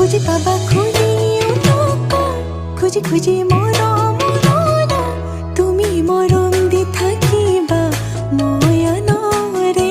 বুজি পাবা খুজি খুজি মৰম তুমি মৰম দি থাকিবা ময়নৰে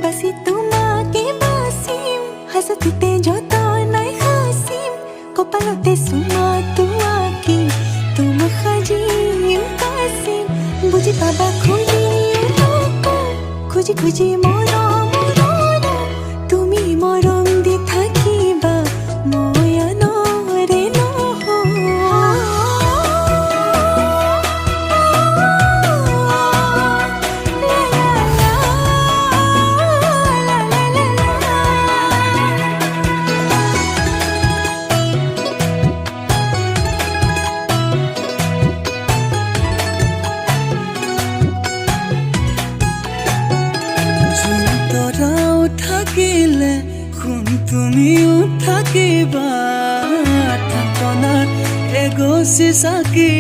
বাসি তোমাকে বাসিম হাসতে যতনাই হাসিম কপালতে সুমা তুয়াকি তুম খাজিম কাসিম বুজি পাবা খুজি খুজি মৰম তুমি মৰম দি থাকিবা ময়নৰে থাকিলে শুন তুমিও থাকিবা থাপনাত এগছি চাকি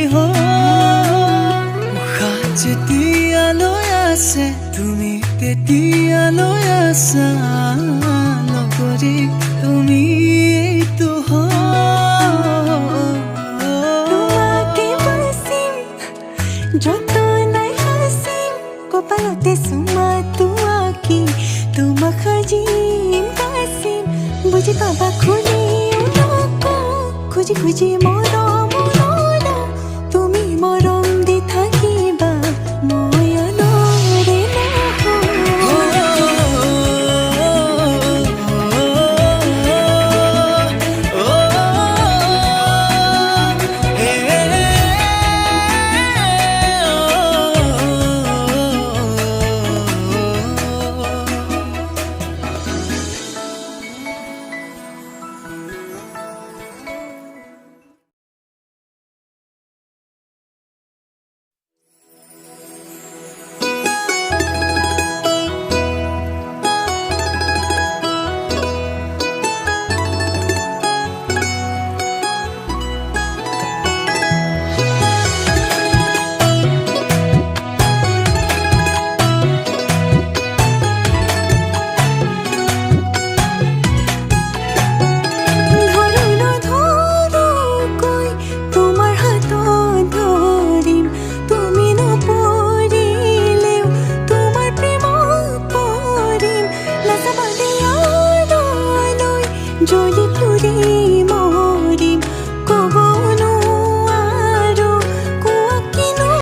উশাহ যেতিয়ালৈ আছে তুমি তেতিয়ালৈ আছা লগৰী তুমি এইটো তোমাকে বাচিম যতনাই হাসিম কপালতে সুমা তুয়াকি তুম খাজিম কাসিম বুজি পাবা খুজি খুজি মৰম